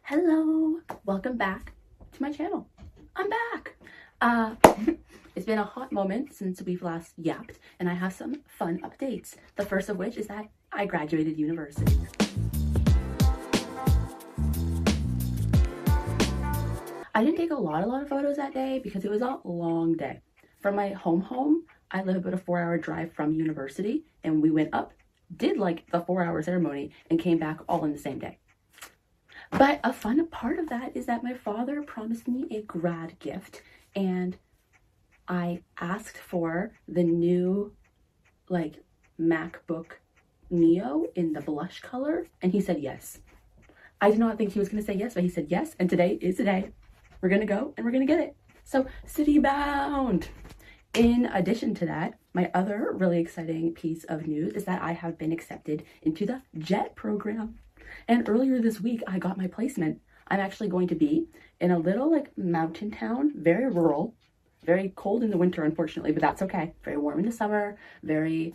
Hello, welcome back to my channel. I'm back. It's been a hot moment since we've last yapped, and I have some fun updates. The first of which is that I graduated university. I didn't take a lot of photos that day because it was a long day. From my home, I live about a 4-hour drive from university, and we went up, did like the 4-hour ceremony, and came back all in the same day. But a fun part of that is that my father promised me a grad gift, and I asked for the new like MacBook Neo in the blush color, and he said yes. I did not think he was going to say yes, but he said yes, and today is the day. We're going to go and we're going to get it. So city bound. In addition to that, my other really exciting piece of news is that I have been accepted into the JET program. And earlier this week, I got my placement. I'm actually going to be in a little like mountain town, very rural, very cold in the winter, unfortunately, but that's okay. Very warm in the summer, very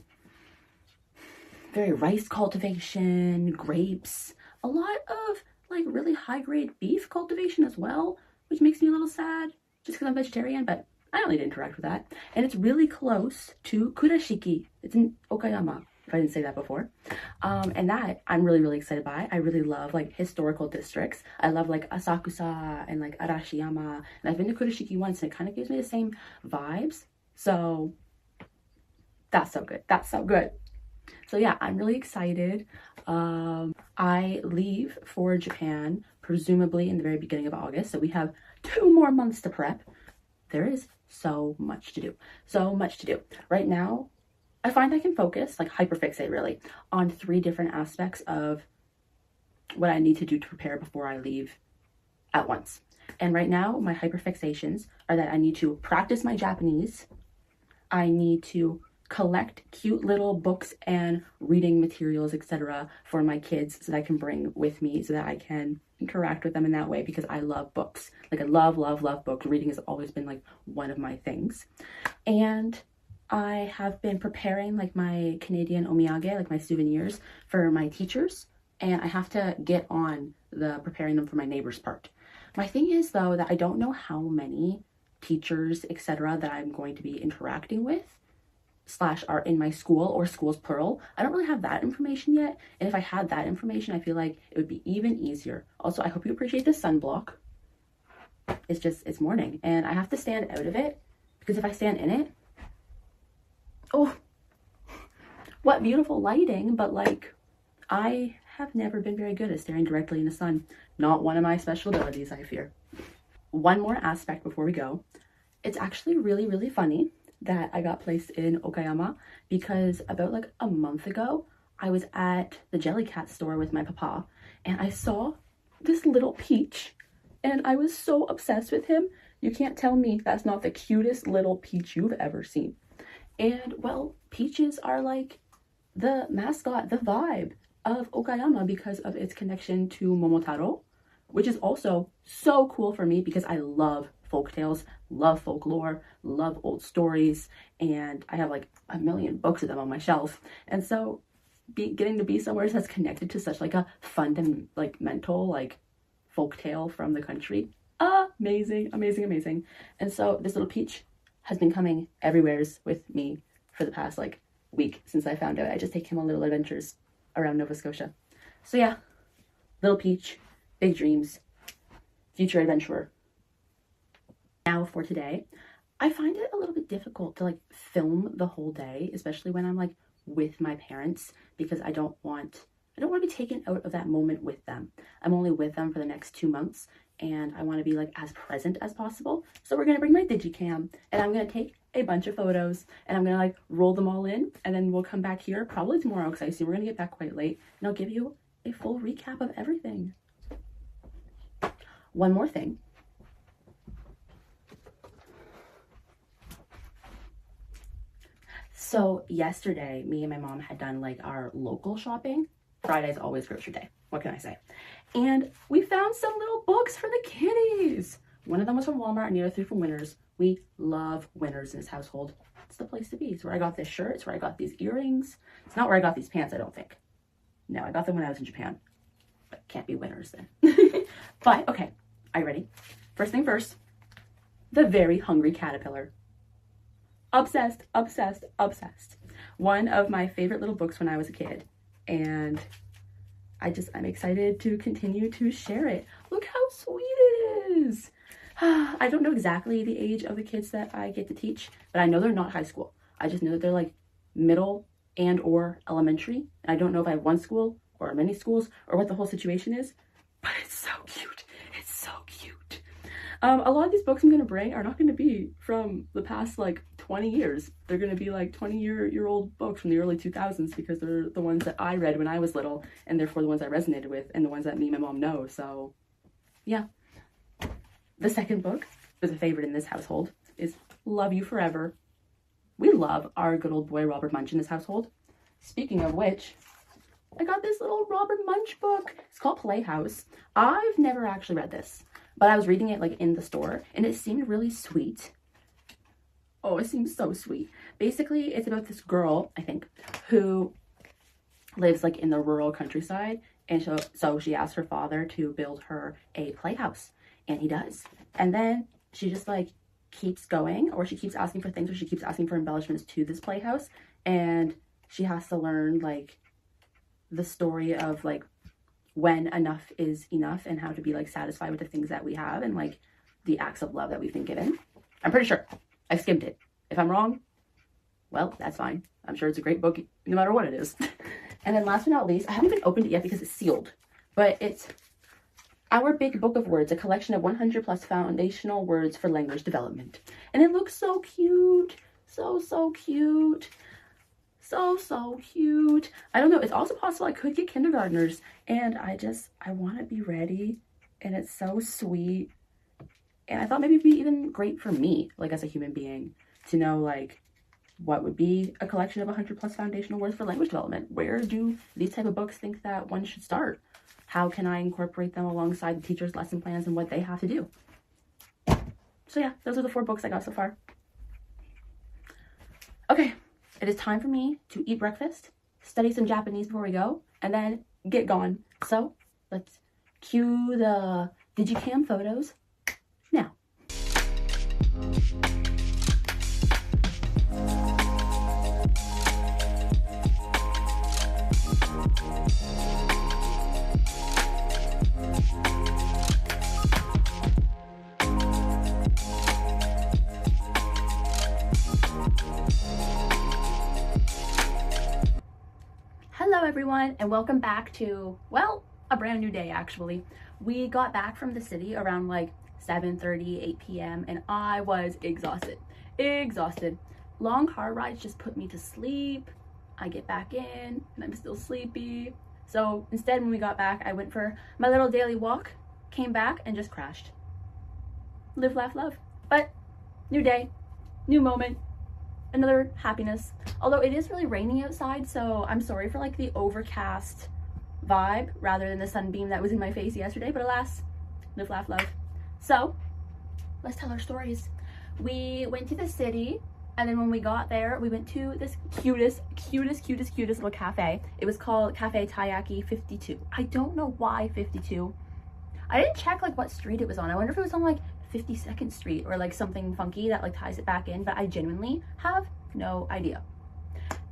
rice cultivation, grapes, a lot of like really high grade beef cultivation as well, which makes me a little sad just because I'm vegetarian, but I don't need to interact with that. And it's really close to Kurashiki. It's in Okayama, if I didn't say that before. And that I'm really excited by. I really love like historical districts. I love like Asakusa and like Arashiyama. And I've been to Kurashiki once and it kind of gives me the same vibes. So that's so good. That's so good. So yeah, I'm really excited. I leave for Japan presumably in the very beginning of August. So we have 2 more months to prep. There is so much to do. So much to do. Right now, I find I can focus, like hyperfixate really, on 3 different aspects of what I need to do to prepare before I leave at once. And right now, my hyperfixations are that I need to practice my Japanese. I need to collect cute little books and reading materials, etc. for my kids so that I can bring with me so that I can interact with them in that way because I love books. Like I love books. Reading has always been like one of my things. And I have been preparing like my Canadian omiyage, like my souvenirs for my teachers, and I have to get on the preparing them for my neighbor's part. My thing is though that I don't know how many teachers, etc. that I'm going to be interacting with / are in my school or schools plural. I don't really have that information yet, and if I had that information, I feel like it would be even easier. Also, I hope you appreciate the sunblock. It's morning, and I have to stand out of it because if I stand in it, oh, what beautiful lighting, but like I have never been very good at staring directly in the sun. Not one of my special abilities, I fear. One more aspect before we go. It's actually really funny that I got placed in Okayama because about like a month ago, I was at the Jellycat store with my papa and I saw this little peach and I was so obsessed with him. You can't tell me that's not the cutest little peach you've ever seen. And well, peaches are like the mascot, the vibe of Okayama because of its connection to Momotaro, which is also so cool for me because I love folktales, love folklore, love old stories, and I have like a million books of them on my shelf. And so getting to be somewhere that's connected to such like a fundamental like folktale from the country, amazing. And so this little peach has been coming everywheres with me for the past like week since I found out. I just take him on little adventures around Nova Scotia. So yeah, little peach, big dreams, future adventurer. Now for today, I find it a little bit difficult to like film the whole day, especially when I'm like with my parents, because I don't want to be taken out of that moment with them. I'm only with them for the next 2 months and I want to be like as present as possible. So we're going to bring my digicam and I'm going to take a bunch of photos and I'm going to like roll them all in, and then we'll come back here probably tomorrow because I assume we're going to get back quite late, and I'll give you a full recap of everything. One more thing. So yesterday, me and my mom had done like our local shopping. Friday's always grocery day. What can I say? And we found some little books for the kitties. One of them was from Walmart and the other 3 from Winners. We love Winners in this household. It's the place to be. It's where I got this shirt. It's where I got these earrings. It's not where I got these pants, I don't think. No, I got them when I was in Japan. But can't be Winners then. But, okay, are you ready? First thing first, The Very Hungry Caterpillar. Obsessed, obsessed, obsessed. One of my favorite little books when I was a kid. And I'm excited to continue to share it. Look how sweet it is. I don't know exactly the age of the kids that I get to teach, but I know they're not high school. I just know that they're like middle and or elementary. And I don't know if I have one school or many schools or what the whole situation is, but it's so cute. It's so cute. A lot of these books I'm going to bring are not going to be from the past like 20 years. They're going to be like 20-year-old books from the early 2000s because they're the ones that I read when I was little and therefore the ones I resonated with and the ones that me and my mom know. So yeah. The second book is a favorite in this household is Love You Forever. We love our good old boy Robert Munch in this household. Speaking of which, I got this little Robert Munch book. It's called Playhouse. I've never actually read this, but I was reading it like in the store and it seemed really sweet. Oh, it seems so sweet. Basically, it's about this girl, I think, who lives like in the rural countryside. And so she asked her father to build her a playhouse. And he does. And then she just like keeps going, or she keeps asking for things, or she keeps asking for embellishments to this playhouse. And she has to learn like the story of like when enough is enough and how to be like satisfied with the things that we have and like the acts of love that we've been given. I'm pretty sure. I skimmed it. If I'm wrong, well, that's fine. I'm sure it's a great book no matter what it is. And then last but not least, I haven't even opened it yet because it's sealed, but it's Our Big Book of Words, a collection of 100 plus foundational words for language development. And it looks so cute. So cute. So cute. I don't know. It's also possible I could get kindergartners. And I want to be ready. And it's so sweet. And I thought maybe it'd be even great for me, like as a human being, to know like what would be a collection of 100 plus foundational words for language development. Where do these type of books think that one should start? How can I incorporate them alongside the teacher's lesson plans and what they have to do? So yeah, those are the 4 books I got so far. Okay, it is time for me to eat breakfast, study some Japanese before we go, and then get gone. So let's cue the digicam photos now. Hello everyone, and welcome back to, well, a brand new day actually. We got back from the city around like 7:30, 8 p.m. and I was exhausted. Long car rides just put me to sleep. I get back in and I'm still sleepy. So instead, when we got back, I went for my little daily walk, came back and just crashed. Live, laugh, love. But new day, new moment, another happiness. Although it is really raining outside, so I'm sorry for like the overcast vibe rather than the sunbeam that was in my face yesterday, but alas, live, laugh, love. So let's tell our stories. We went to the city, and then when we got there, we went to this cutest little cafe. It was called Cafe Taiyaki 52. I don't know why 52. I didn't check like what street it was on. I wonder if it was on like 52nd Street or like something funky that like ties it back in, but I genuinely have no idea.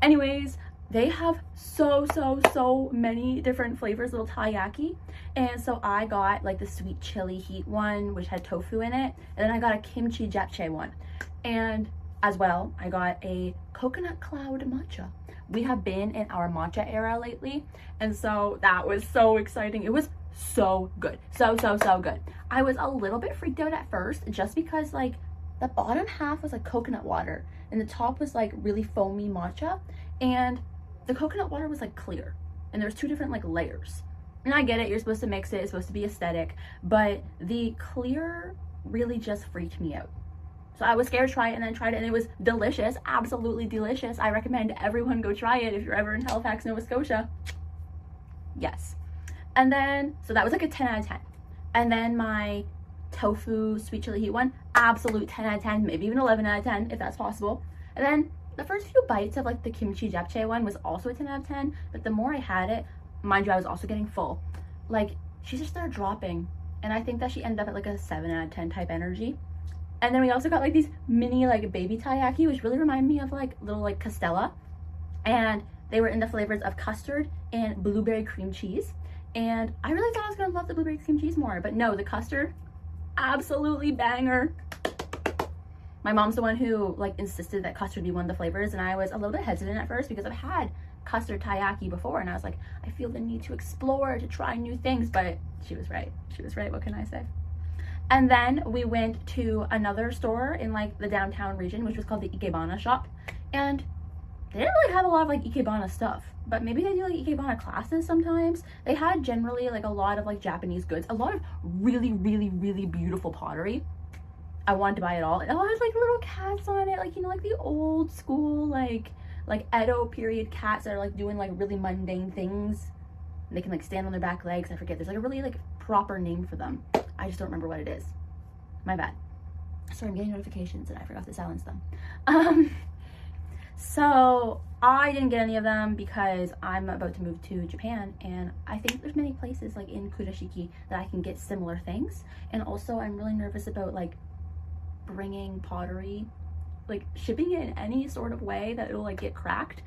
Anyways, they have so many different flavors, little taiyaki. And so I got like the sweet chili heat one, which had tofu in it. And then I got a kimchi japchae one. And as well, I got a coconut cloud matcha. We have been in our matcha era lately. And so that was so exciting. It was so good. So good. I was a little bit freaked out at first just because like the bottom half was like coconut water and the top was like really foamy matcha, and the coconut water was like clear, and there's 2 different like layers. And I get it, you're supposed to mix it, it's supposed to be aesthetic, but the clear really just freaked me out. So I was scared to try it, and then tried it, and it was delicious, absolutely delicious. I recommend everyone go try it if you're ever in Halifax, Nova Scotia. Yes. And then, so that was like a 10 out of 10. And then my tofu sweet chili heat one, absolute 10 out of 10, maybe even 11 out of 10 if that's possible. And then the first few bites of like the kimchi japchae one was also a 10 out of 10, but the more I had it, mind you, I was also getting full. Like, she just started dropping and I think that she ended up at like a 7 out of 10 type energy. And then we also got like these mini like baby taiyaki, which really remind me of like little like castella, and they were in the flavors of custard and blueberry cream cheese. And I really thought I was gonna love the blueberry cream cheese more, but no, the custard, absolutely banger. My mom's the one who like insisted that custard be one of the flavors, and I was a little bit hesitant at first because I've had custard taiyaki before, and I was like, I feel the need to explore, to try new things, but she was right. She was right, what can I say? And then we went to another store in like the downtown region, which was called the Ikebana shop, and they didn't really have a lot of like Ikebana stuff, but maybe they do like Ikebana classes sometimes. They had generally like a lot of like Japanese goods, a lot of really, really, really beautiful pottery. I wanted to buy it all. It all has like little cats on it, like, you know, like the old school like Edo period cats that are like doing like really mundane things. And they can like stand on their back legs. I forget, there's like a really like proper name for them. I just don't remember what it is. My bad. Sorry, I'm getting notifications and I forgot to silence them. So I didn't get any of them because I'm about to move to Japan, and I think there's many places like in Kurashiki that I can get similar things. And also I'm really nervous about like bringing pottery, like shipping it in any sort of way that it'll like get cracked,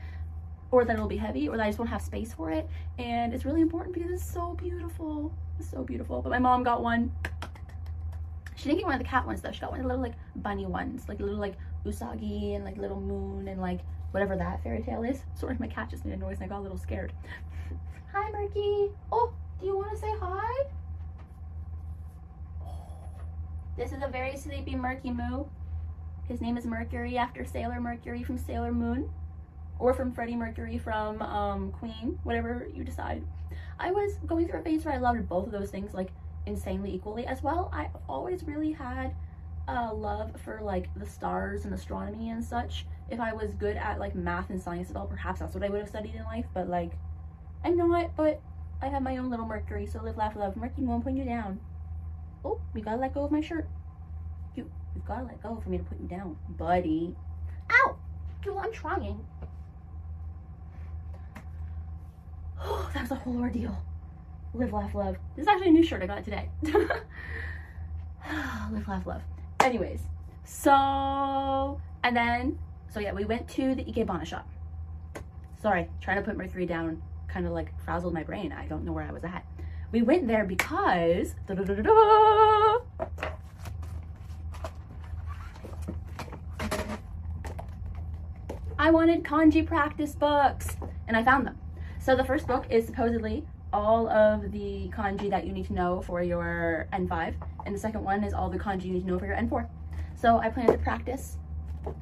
or that it'll be heavy, or that I just won't have space for it. And it's really important because it's so beautiful. It's so beautiful. But my mom got one. She didn't get one of the cat ones though. She got one of the little like bunny ones, like little like usagi and like little moon and like whatever that fairy tale is. Sorry, my cat just made a noise and I got a little scared. Hi, Murky. Oh, do you want to say hi? This is a very sleepy Murky Moo. His name is Mercury, after Sailor Mercury from Sailor Moon, or from Freddie Mercury from Queen, whatever you decide. I was going through a phase where I loved both of those things like insanely equally as well. I've always really had a love for like the stars and astronomy and such. If I was good at like math and science at all, perhaps that's what I would have studied in life, but like I'm not. But I have my own little Mercury, so live, laugh, love. Mercury won't put you down. Oh, we gotta let go of my shirt. You've gotta let go for me to put you down, buddy. Ow! Well, I'm trying. Oh, that was a whole ordeal. Live, laugh, love. This is actually a new shirt. I got it today. Live, laugh, love. Anyways, so yeah, we went to the Ikebana shop. Sorry, trying to put Mercury down kind of like frazzled my brain. I don't know where I was at. We went there because I wanted kanji practice books, and I found them. So the first book is supposedly all of the kanji that you need to know for your N5, and the second one is all the kanji you need to know for your N4. So I plan to practice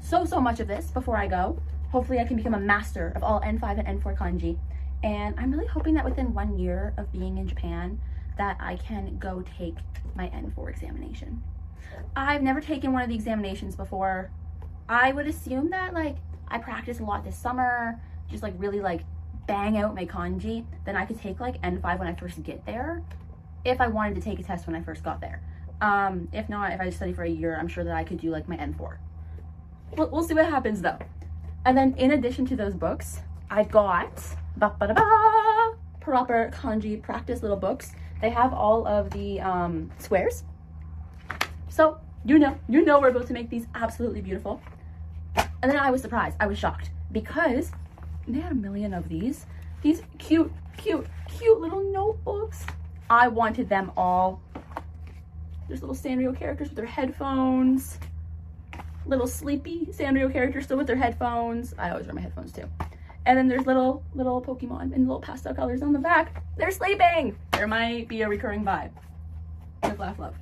so much of this before I go. Hopefully I can become a master of all N5 and N4 kanji, and I'm really hoping that within 1 year of being in Japan that I can go take my N4 examination. I've never taken one of the examinations before. I would assume that like I practice a lot this summer, just like really like bang out my kanji, then I could take like N5 when I first get there, if I wanted to take a test when I first got there. If not, if I just study for a year, I'm sure that I could do like my N4. We'll see what happens though. And then in addition to those books, I got proper kanji practice little books. They have all of the squares. So you know we're about to make these absolutely beautiful. And then I was surprised, I was shocked, because they had a million of these cute little notebooks. I wanted them all. There's little Sanrio characters with their headphones, little sleepy Sanrio characters still with their headphones. I always wear my headphones too. And then there's little Pokemon in little pastel colors on the back. They're sleeping. There might be a recurring vibe. Live, laugh, love.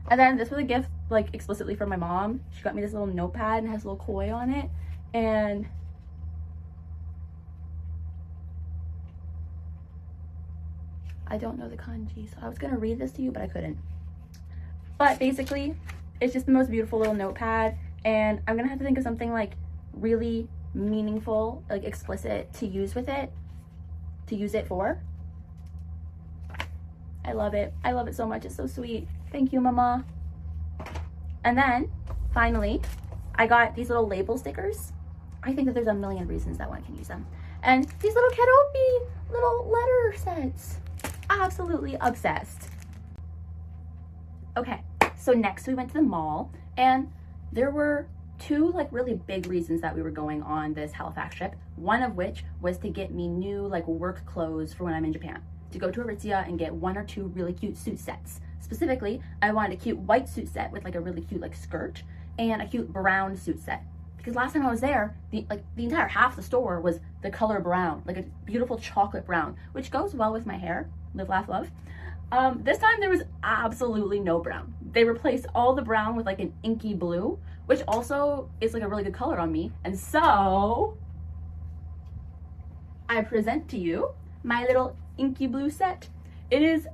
And then this was a gift like explicitly from my mom. She got me this little notepad and has a little koi on it. And I don't know the kanji, so I was gonna read this to you, but I couldn't. But basically, it's just the most beautiful little notepad, and I'm gonna have to think of something like really meaningful, like explicit to use with it, to use it for. I love it. I love it so much. It's so sweet. Thank you, Mama. And then, finally, I got these little label stickers. I think that there's a million reasons that one can use them. And these little Keropi little letter sets. Absolutely obsessed. Okay, so next we went to the mall, and there were two like really big reasons that we were going on this Halifax trip. One of which was to get me new like work clothes for when I'm in Japan. To go to Aritzia and get 1 or 2 really cute suit sets. Specifically, I wanted a cute white suit set with like a really cute like skirt and a cute brown suit set. Because last time I was there, the entire half of the store was the color brown, like a beautiful chocolate brown, which goes well with my hair. Live, laugh, love. This time there was absolutely no brown. They replaced all the brown with like an inky blue, which also is like a really good color on me. And so I present to you my little inky blue set. It is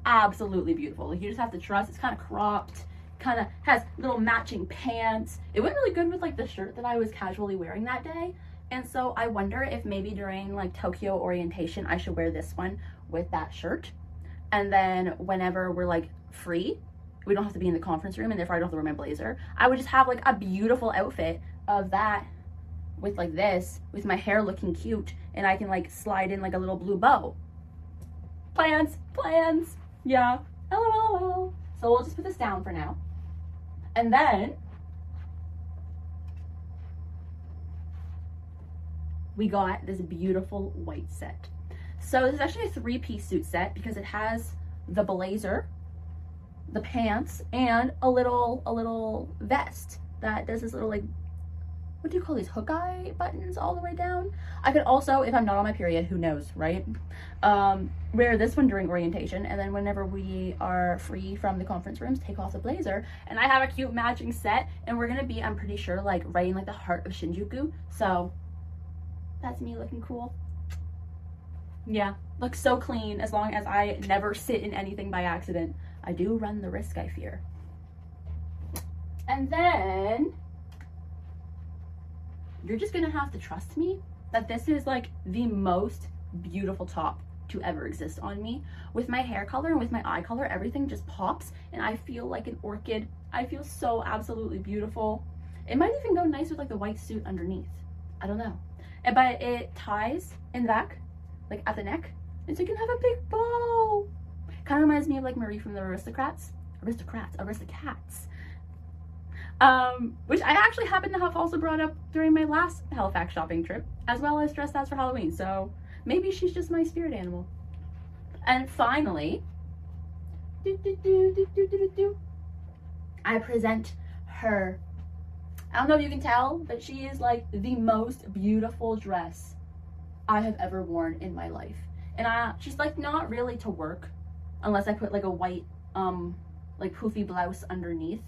absolutely beautiful. Like, you just have to trust. It's kind of cropped, kind of has little matching pants. It went really good with like the shirt that I was casually wearing that day. And so I wonder if maybe during like Tokyo orientation, I should wear this one with that shirt. And then whenever we're like free, we don't have to be in the conference room, and therefore I don't have to wear my blazer. I would just have like a beautiful outfit of that with like this, with my hair looking cute, and I can like slide in like a little blue bow. Plans. Yeah. LOL. So we'll just put this down for now. And then we got this beautiful white set. So this is actually a 3-piece suit set because it has the blazer, the pants, and a little vest that does this little like, what do you call these, hook eye buttons all the way down? I could also, if I'm not on my period, who knows, right? Wear this one during orientation, and then whenever we are free from the conference rooms, take off the blazer, and I have a cute matching set, and we're gonna be, I'm pretty sure, like right in like the heart of Shinjuku, so that's me looking cool. Yeah, looks so clean as long as I never sit in anything by accident. I do run the risk, I fear. And then you're just gonna have to trust me that this is like the most beautiful top to ever exist on me. With my hair color and with my eye color, everything just pops and I feel like an orchid. I feel so absolutely beautiful. It might even go nice with like the white suit underneath. I don't know. But it ties in the back, like at the neck, and so you can have a big bow. Kind of reminds me of like Marie from the Aristocats. Which I actually happen to have also brought up during my last Halifax shopping trip, as well as dressed as for Halloween, so maybe she's just my spirit animal. And finally, I present her. I don't know if you can tell, but she is like the most beautiful dress I have ever worn in my life. And she's like not really to work, unless I put like a white, like poofy blouse underneath.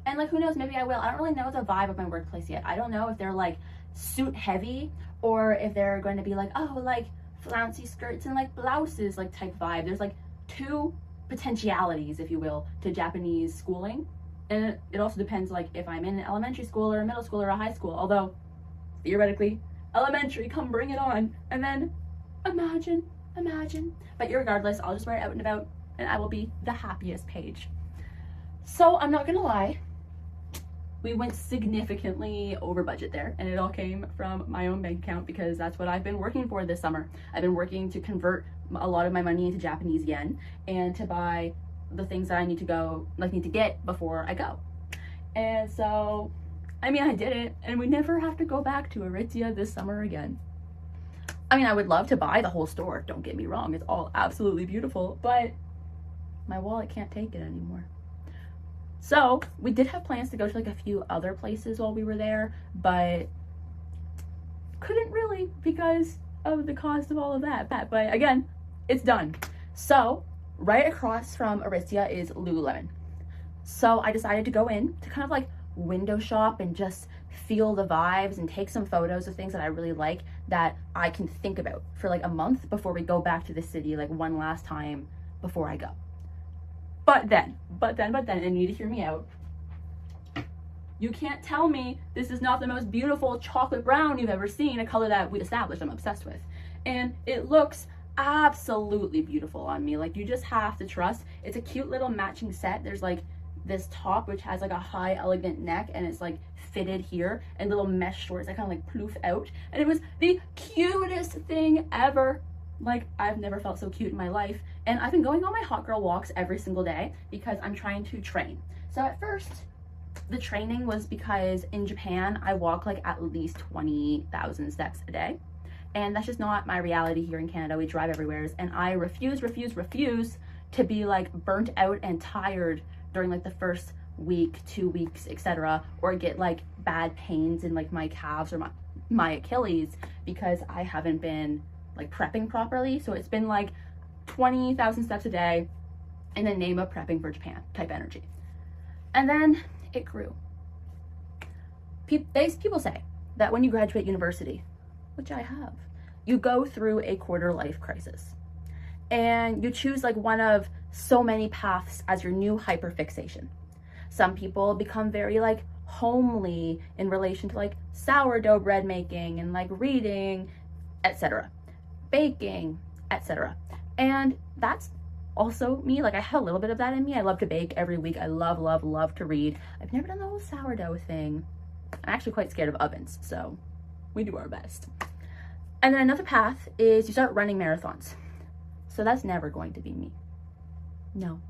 And like, who knows, maybe I will. I don't really know the vibe of my workplace yet. I don't know if they're like suit heavy or if they're going to be like, oh, like flouncy skirts and like blouses like type vibe. There's like 2 potentialities, if you will, to Japanese schooling. And it also depends like if I'm in an elementary school or a middle school or a high school. Although theoretically, elementary, come bring it on. And then imagine. But regardless, I'll just wear it out and about and I will be the happiest page. So I'm not gonna lie, we went significantly over budget there, and it all came from my own bank account because that's what I've been working for this summer. I've been working to convert a lot of my money into Japanese yen and to buy the things that I need to get before I go. And so, I mean, I did it, and we never have to go back to Aritzia this summer again. I mean, I would love to buy the whole store, don't get me wrong, it's all absolutely beautiful, but my wallet can't take it anymore. So we did have plans to go to like a few other places while we were there, but couldn't really because of the cost of all of that. But again, it's done. So right across from Aritzia is Lululemon. So I decided to go in to kind of like window shop and just feel the vibes and take some photos of things that I really like that I can think about for like a month before we go back to the city like one last time before I go. But then, and you need to hear me out. You can't tell me this is not the most beautiful chocolate brown you've ever seen, a color that we established I'm obsessed with. And it looks absolutely beautiful on me. Like, you just have to trust. It's a cute little matching set. There's like this top which has like a high elegant neck and it's like fitted here, and little mesh shorts that kind of like ploof out. And it was the cutest thing ever. Like, I've never felt so cute in my life. And I've been going on my hot girl walks every single day because I'm trying to train. So at first, the training was because in Japan, I walk like at least 20,000 steps a day. And that's just not my reality here in Canada. We drive everywhere, and I refuse to be like burnt out and tired during like the first week, 2 weeks, etc., or get like bad pains in like my calves or my Achilles because I haven't been like prepping properly. So it's been like 20,000 steps a day in the name of prepping for Japan type energy. And then it grew. People say that when you graduate university, which I have, you go through a quarter life crisis and you choose like one of so many paths as your new hyperfixation. Some people become very like homely in relation to like sourdough bread making and like reading, etc., baking, etc. And that's also me. Like I have a little bit of that in me. I love to bake every week. I love to read. I've never done the whole sourdough thing. I'm actually quite scared of ovens, so we do our best. And then another path is you start running marathons. So that's never going to be me. No.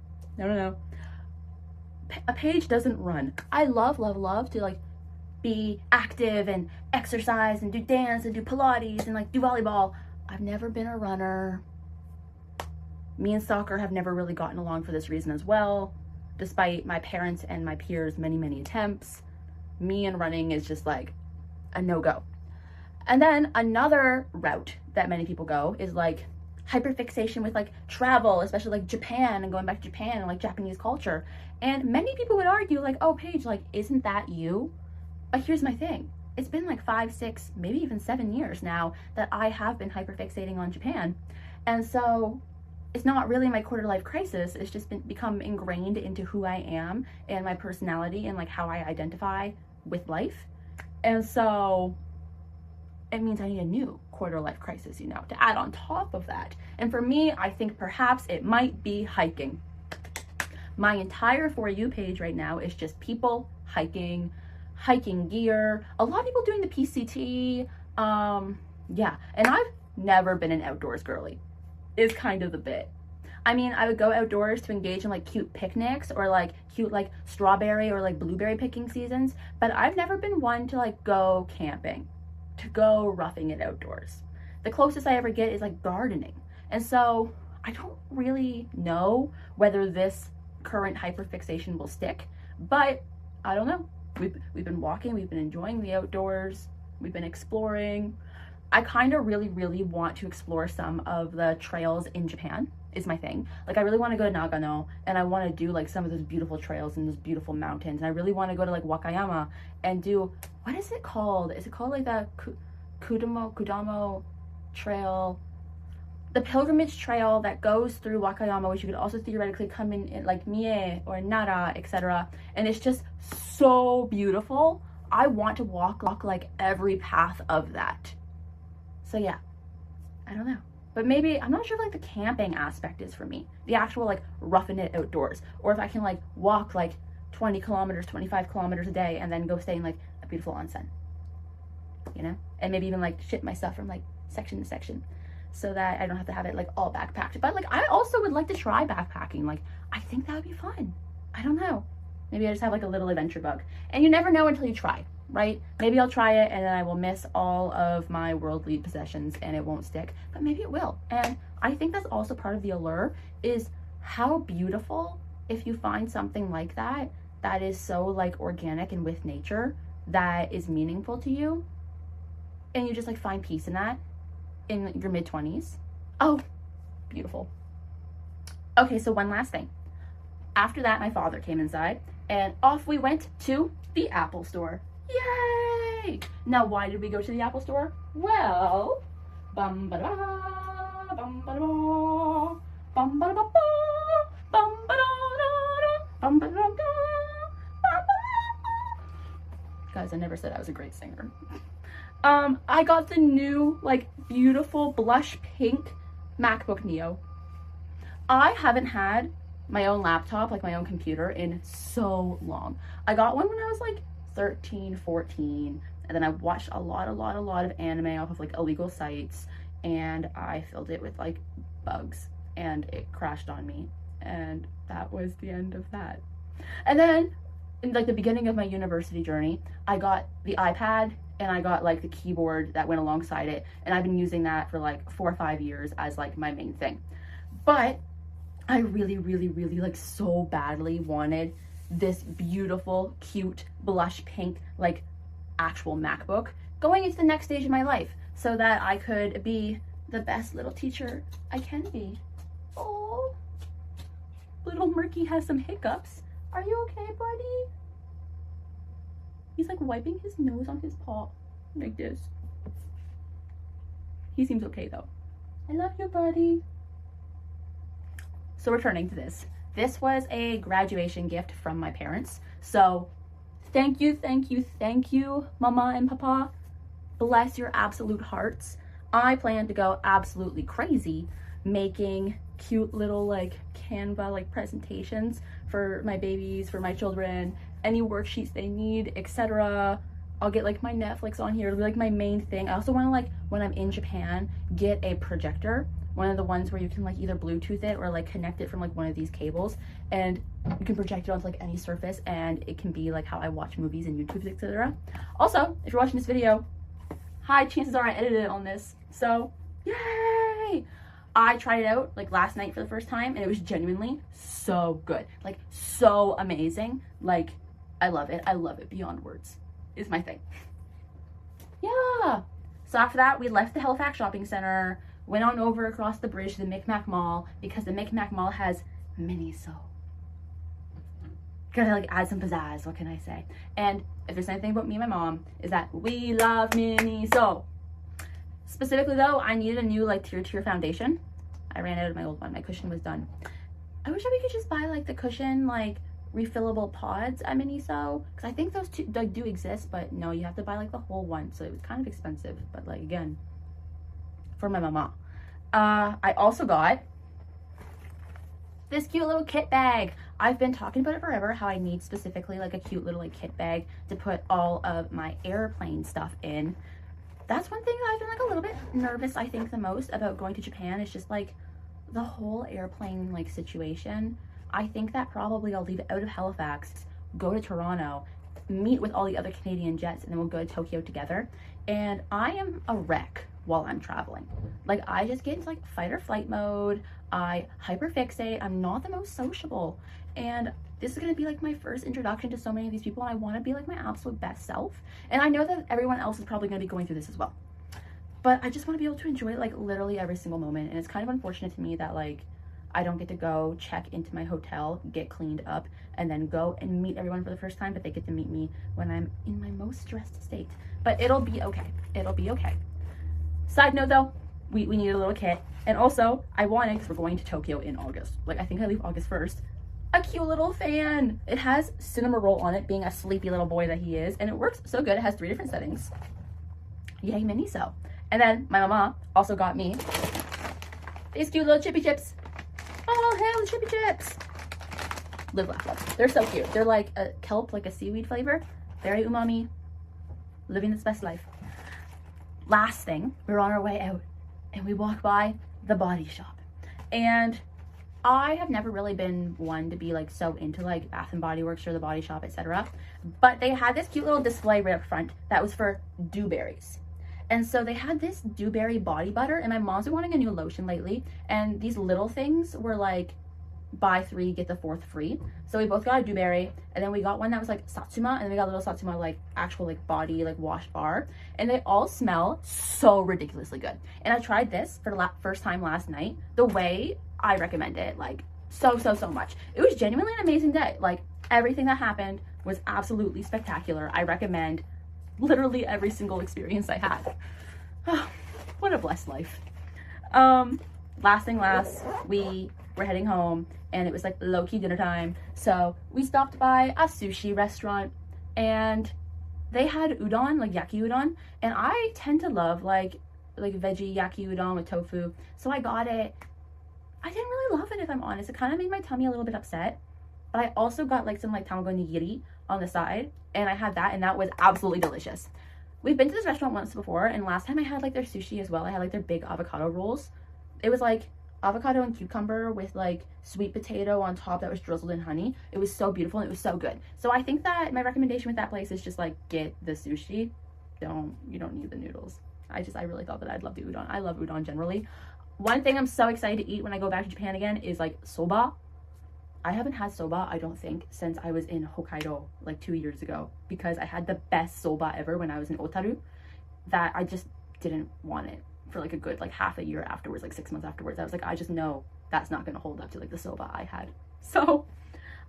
A Paige doesn't run. I love to like be active and exercise and do dance and do Pilates and like do volleyball. I've never been a runner. Me and soccer have never really gotten along for this reason as well. Despite my parents and my peers' many attempts, me and running is just like a no-go. And then another route that many people go is like hyperfixation with like travel, especially like Japan and going back to Japan and like Japanese culture. And many people would argue like, oh, Paige, like, isn't that you? But here's my thing. It's been like 5, 6, maybe even 7 years now that I have been hyperfixating on Japan. And so it's not really my quarter life crisis. It's just become ingrained into who I am and my personality and like how I identify with life. And so it means I need a new quarter life crisis, you know, to add on top of that. And for me, I think perhaps it might be hiking. My entire For You page right now is just people hiking gear, a lot of people doing the PCT. Yeah, and I've never been an outdoors girly, is kind of the bit. I mean, I would go outdoors to engage in like cute picnics or like cute like strawberry or like blueberry picking seasons, but I've never been one to like go camping, to go roughing it outdoors. The closest I ever get is like gardening. And so I don't really know whether this current hyperfixation will stick, but I don't know. We've been walking, we've been enjoying the outdoors, we've been exploring. I kind of really want to explore some of the trails in Japan is my thing. Like I really want to go to Nagano and I want to do like some of those beautiful trails and those beautiful mountains. And I really want to go to like Wakayama and do, what is it called? Is it called like the Kudamo trail? The pilgrimage trail that goes through Wakayama, which you could also theoretically come in like Mie or Nara, etc. And it's just so beautiful. I want to walk like every path of that. So yeah, I don't know. But maybe, I'm not sure if like the camping aspect is for me. The actual like roughing it outdoors. Or if I can like walk like 20 kilometers, 25 kilometers a day and then go stay in like a beautiful onsen. You know? And maybe even like ship my stuff from like section to section so that I don't have to have it like all backpacked. But like I also would like to try backpacking. Like I think that would be fun. I don't know. Maybe I just have like a little adventure bug. And you never know until you try, right? Maybe I'll try it and then I will miss all of my worldly possessions and it won't stick, but maybe it will. And I think that's also part of the allure, is how beautiful if you find something like that, that is so like organic and with nature, that is meaningful to you, and you just like find peace in that in your mid-20s. Oh, beautiful. Okay, so one last thing. After that, my father came inside and off we went to the Apple store. Yay! Now, why did we go to the Apple store? Well, bum ba da bum ba da bum ba da bum ba da bum ba da. Guys, I never said I was a great singer. I got the new, like, beautiful blush pink MacBook Neo. I haven't had my own laptop, like my own computer, in so long. I got one when I was like 13, 14, and then I watched a lot of anime off of like illegal sites, and I filled it with like bugs and it crashed on me, and that was the end of that. And then in like the beginning of my university journey, I got the iPad and I got like the keyboard that went alongside it, and I've been using that for like 4 or 5 years as like my main thing. But I really like so badly wanted this beautiful, cute, blush pink, like actual MacBook going into the next stage of my life so that I could be the best little teacher I can be. Oh, little Murky has some hiccups. Are you okay, buddy? He's like wiping his nose on his paw like this. He seems okay though. I love you, buddy. So returning to this. This was a graduation gift from my parents. So thank you, Mama and Papa. Bless your absolute hearts. I plan to go absolutely crazy making cute little like Canva like presentations for my babies, for my children, any worksheets they need, etc. I'll get like my Netflix on here. It'll be like my main thing. I also want to, like, when I'm in Japan, get a projector, one of the ones where you can like either Bluetooth it or like connect it from like one of these cables, and you can project it onto like any surface, and it can be like how I watch movies and YouTube, etc. Also, if you're watching this video, high chances are I edited it on this, so yay! I tried it out like last night for the first time, and it was genuinely so good, like so amazing. Like, I love it beyond words. Is my thing. Yeah. So after that, we left the Halifax shopping center, went on over across the bridge to the Micmac Mall, because the Micmac Mall has Miniso. Gotta like add some pizzazz, what can I say? And if there's anything about me and my mom, is that we love Miniso. Specifically though, I needed a new like tier foundation. I ran out of my old one. My cushion was done. I wish that we could just buy like the cushion like refillable pods at Miniso, because I think those two like do exist, but no, you have to buy like the whole one, so it was kind of expensive. But like, again, for my mama. I also got this cute little kit bag. I've been talking about it forever, how I need specifically like a cute little like kit bag to put all of my airplane stuff in. That's one thing that I've been like a little bit nervous, I think, the most about going to Japan, is just like the whole airplane like situation. I think that probably I'll leave out of Halifax, go to Toronto, meet with all the other Canadian jets, and then we'll go to Tokyo together. And I am a wreck while I'm traveling. Like, I just get into like fight or flight mode. I hyperfixate. I'm not the most sociable. And this is going to be like my first introduction to so many of these people, and I want to be like my absolute best self. And I know that everyone else is probably going to be going through this as well. But I just want to be able to enjoy it like literally every single moment. And it's kind of unfortunate to me that like I don't get to go check into my hotel, get cleaned up, and then go and meet everyone for the first time, but they get to meet me when I'm in my most stressed state. But it'll be okay. It'll be okay. Side note though, we need a little kit. And also, I wanted, because we're going to Tokyo in August, like I think I leave August 1st, a cute little fan. It has Cinema Roll on it, being a sleepy little boy that he is, and it works so good. It has 3 different settings. Yay, Miniso. And then my mama also got me these cute little chippy chips. Oh, hell, chippy chips. Live laugh. They're so cute. They're like a kelp, like a seaweed flavor. Very umami. Living this best life. Last thing, we were on our way out, and we walked by the Body Shop. And I have never really been one to be like so into like Bath and Body Works or the Body Shop, etc. But they had this cute little display right up front that was for dewberries. And so they had this dewberry body butter, and my mom's been wanting a new lotion lately, and these little things were like buy 3 get the 4th free. So we both got a dewberry, and then we got one that was like Satsuma, and then we got a little Satsuma like actual like body like wash bar, and they all smell so ridiculously good. And I tried this for the first time last night, the way I recommend it, like so much. It was genuinely an amazing day. Like, everything that happened was absolutely spectacular. I recommend literally every single experience I had. Oh, what a blessed life. Last thing last, we were heading home, and it was like low-key dinner time, so we stopped by a sushi restaurant, and they had udon, like yaki udon, and I tend to love like veggie yaki udon with tofu, so I got it. I didn't really love it, if I'm honest. It kind of made my tummy a little bit upset, but I also got like some like tamago nigiri on the side, and I had that, and that was absolutely delicious. We've been to this restaurant once before, and last time I had like their sushi as well. I had like their big avocado rolls. It was like avocado and cucumber with like sweet potato on top that was drizzled in honey. It was so beautiful and it was so good. So I think that my recommendation with that place is just like get the sushi. You don't need the noodles. I really thought that I'd love the udon. I love udon generally. One thing I'm so excited to eat when I go back to Japan again is like soba. I haven't had soba, I don't think, since I was in Hokkaido like 2 years ago, because I had the best soba ever when I was in Otaru that I just didn't want it for like a good like half a year afterwards, like 6 months afterwards. I was like, I just know that's not gonna hold up to like the soba I had. So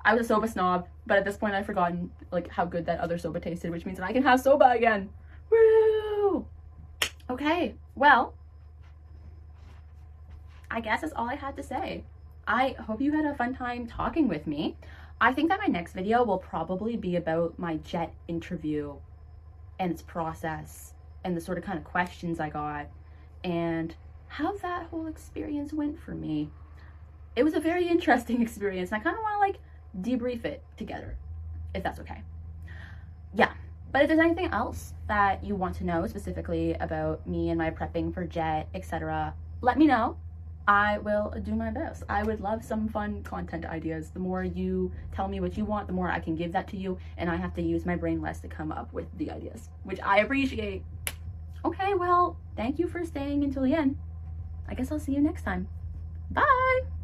I was a soba snob, but at this point I've forgotten like how good that other soba tasted, which means that I can have soba again. Woo! Okay, well, I guess that's all I had to say. I hope you had a fun time talking with me. I think that my next video will probably be about my jet interview and its process and the sort of kind of questions I got and how that whole experience went for me. It was a very interesting experience, and I kind of want to like debrief it together, if that's okay. Yeah, but if there's anything else that you want to know specifically about me and my prepping for jet, etc., let me know. I will do my best. I would love some fun content ideas. The more you tell me what you want, the more I can give that to you, and I have to use my brain less to come up with the ideas, which I appreciate. Okay, well, thank you for staying until the end. I guess I'll see you next time. Bye!